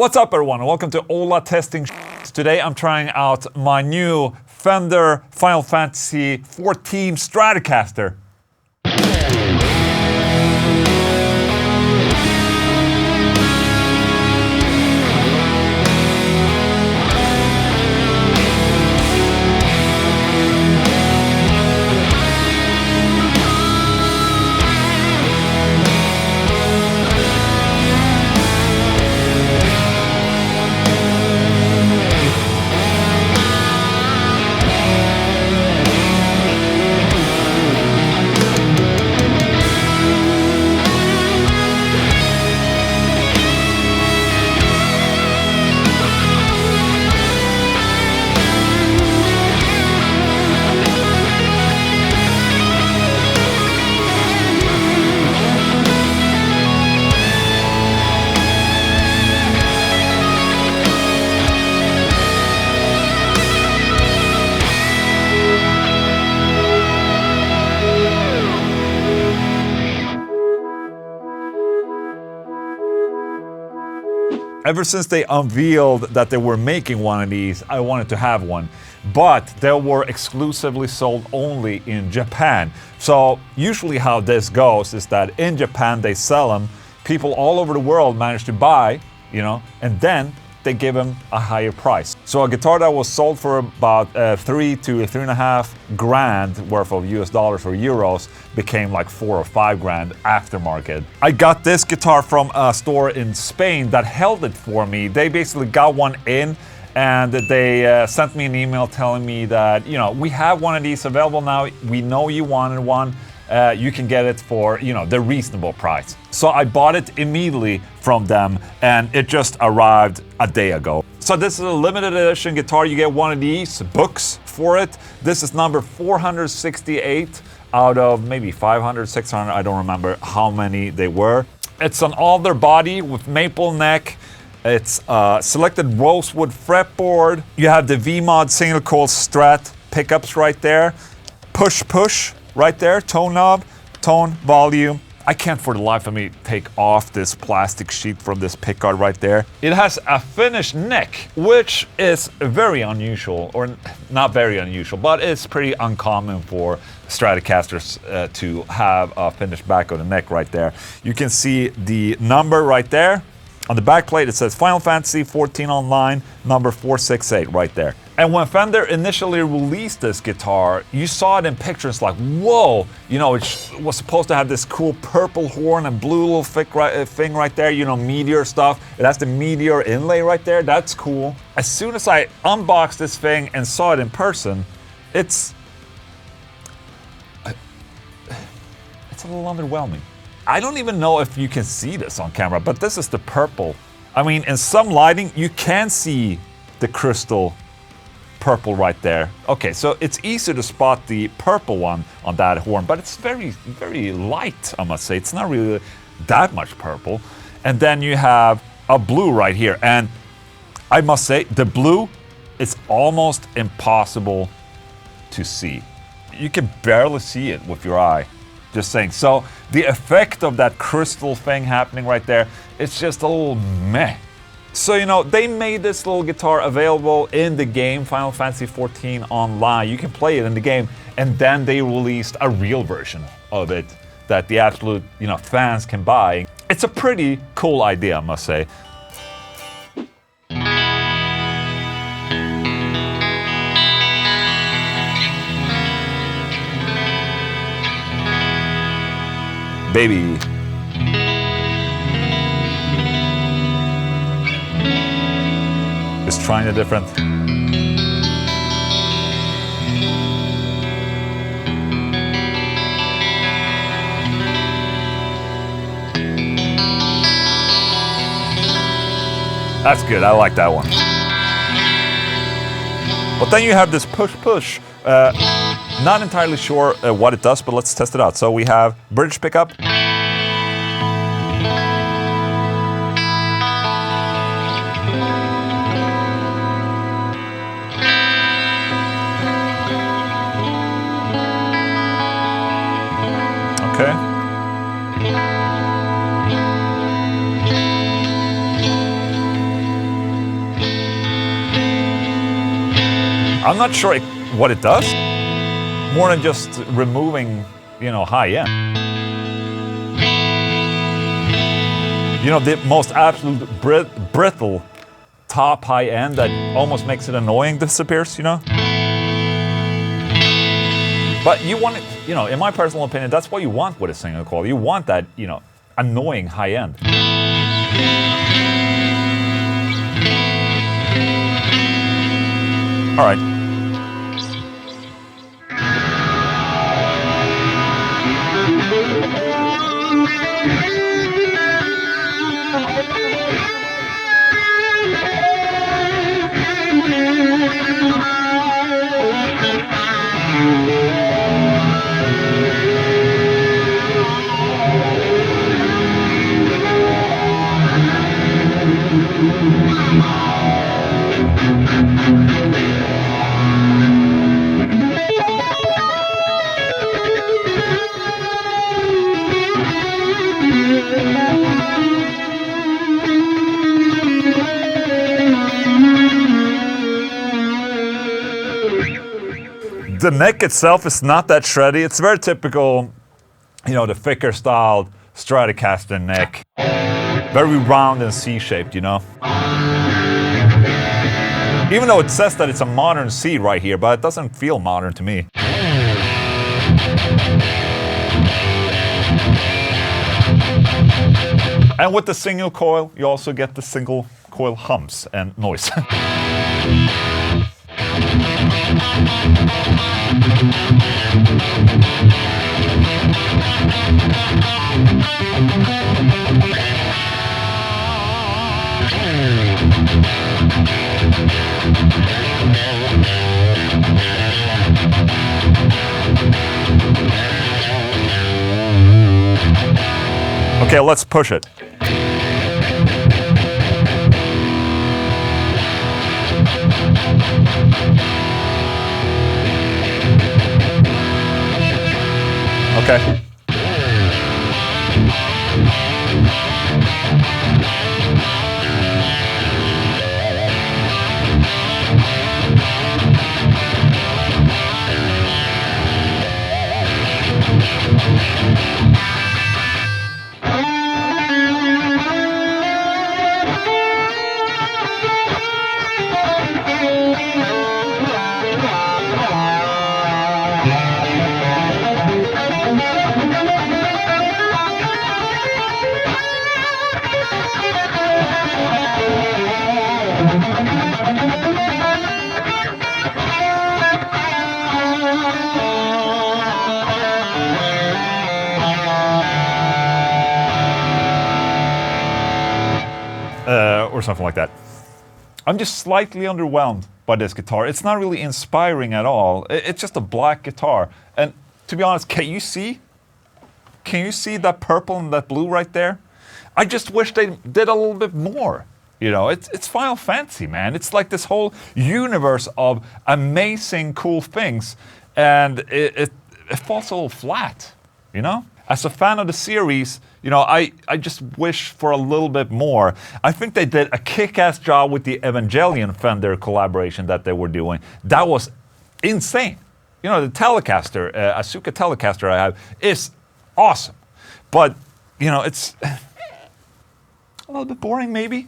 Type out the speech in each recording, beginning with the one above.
What's up everyone and welcome to Ola Testing. Today I'm trying out my new Fender Final Fantasy 14 Stratocaster. Ever since they unveiled that they were making one of these, I wanted to have one. But they were exclusively sold only in Japan. So usually how this goes is that in Japan they sell them, people all over the world manage to buy, and then they give them a higher price. So a guitar that was sold for about 3 to 3.5 grand worth of US dollars or euros became like 4 or 5 grand aftermarket. I got this guitar from a store in Spain that held it for me. They basically got one in and they sent me an email telling me that, we have one of these available now. We know you wanted one. You can get it for, the reasonable price. So I bought it immediately from them and it just arrived a day ago. So this is a limited edition guitar. You get one of these books for it. This is number 468 out of maybe 500, 600. I don't remember how many they were. It's an alder body with maple neck. It's selected rosewood fretboard. You have the V-Mod single coil Strat pickups right there. Push right there, tone knob, tone, volume. I can't for the life of me take off this plastic sheet from this pickguard right there. It has a finished neck, which is very unusual, or not very unusual, but it's pretty uncommon for Stratocasters to have a finished back of the neck right there. You can see the number right there. On the back plate it says Final Fantasy 14 Online, number 468 right there. And when Fender initially released this guitar, you saw it in pictures like, whoa, it was supposed to have this cool purple horn and blue little thing right there, Meteor stuff. It has the Meteor inlay right there, that's cool. As soon as I unboxed this thing and saw it in person, it's a little underwhelming. I don't even know if you can see this on camera, but this is the purple. I mean, in some lighting, you can see the crystal purple right there. Okay, so it's easy to spot the purple one on that horn, but it's very, very light, I must say. It's not really that much purple. And then you have a blue right here. And I must say, the blue is almost impossible to see. You can barely see it with your eye. Just saying. So the effect of that crystal thing happening right there, it's just a little meh. So, they made this little guitar available in the game Final Fantasy 14 Online. You can play it in the game, and then they released a real version of it that the absolute, fans can buy. It's a pretty cool idea, I must say. Baby. Just trying a different. That's good, I like that one. But then you have this push. Not entirely sure what it does, but let's test it out. So we have bridge pickup. Okay. I'm not sure what it does. More than just removing, you know, high end. You know, the most absolute brittle top high end that almost makes it annoying disappears, you know? But you want it, you know, in my personal opinion, that's what you want with a single coil. You want that, you know, annoying high end. All right. The neck itself is not that shreddy. It's very typical, you know, the thicker styled Stratocaster neck. Very round and C-shaped, you know. Even though it says that it's a modern C right here, but it doesn't feel modern to me. And with the single coil, you also get the single coil hums and noise. Okay, let's push it. Okay. Or something like that. I'm just slightly underwhelmed by this guitar. It's not really inspiring at all. It's just a black guitar. And to be honest, can you see? Can you see that purple and that blue right there? I just wish they did a little bit more. You know, it's Final Fantasy, man. It's like this whole universe of amazing, cool things. And it falls a little flat, you know? As a fan of the series, you know, I just wish for a little bit more. I think they did a kick-ass job with the Evangelion Fender collaboration that they were doing. That was insane. You know, the Telecaster, Asuka Telecaster I have, is awesome. But, you know, it's a little bit boring, maybe.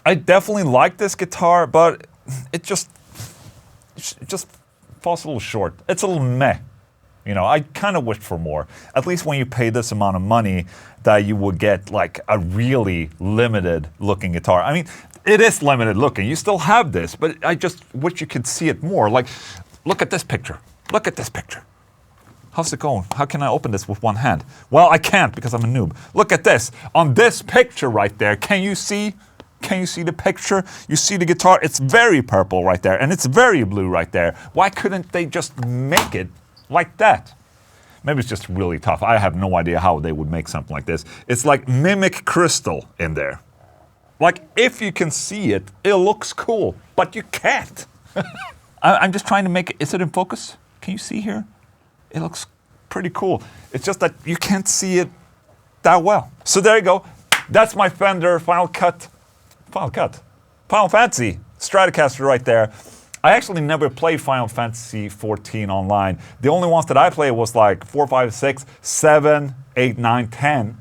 I definitely like this guitar, but it just falls a little short. It's a little meh. You know, I kind of wished for more. At least when you pay this amount of money, that you would get like a really limited looking guitar. I mean, it is limited looking. You still have this, but I just wish you could see it more. Like, look at this picture. Look at this picture. How's it going? How can I open this with one hand? Well, I can't because I'm a noob. Look at this. On this picture right there, can you see? Can you see the picture? You see the guitar? It's very purple right there, and it's very blue right there. Why couldn't they just make it like that? Maybe it's just really tough. I have no idea how they would make something like this. It's like mimic crystal in there. Like, if you can see it, it looks cool, but you can't. I'm just trying to make it. Is it in focus? Can you see here? It looks pretty cool. It's just that you can't see it that well. So there you go. That's my Fender Final Fantasy Stratocaster right there. I actually never played Final Fantasy 14 online. The only ones that I played was like 4, 5, 6, 7, 8, 9, 10.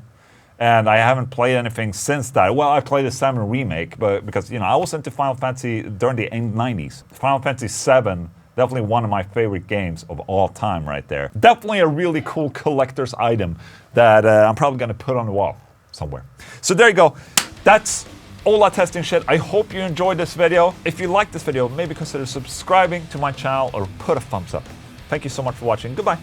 And I haven't played anything since that. Well, I played the 7 remake, but because, you know, I was into Final Fantasy during the 90s. Final Fantasy 7, definitely one of my favorite games of all time right there. Definitely a really cool collector's item that I'm probably gonna put on the wall somewhere. So there you go. That's all that testing shit. I hope you enjoyed this video. If you like this video, maybe consider subscribing to my channel or put a thumbs up. Thank you so much for watching. Goodbye.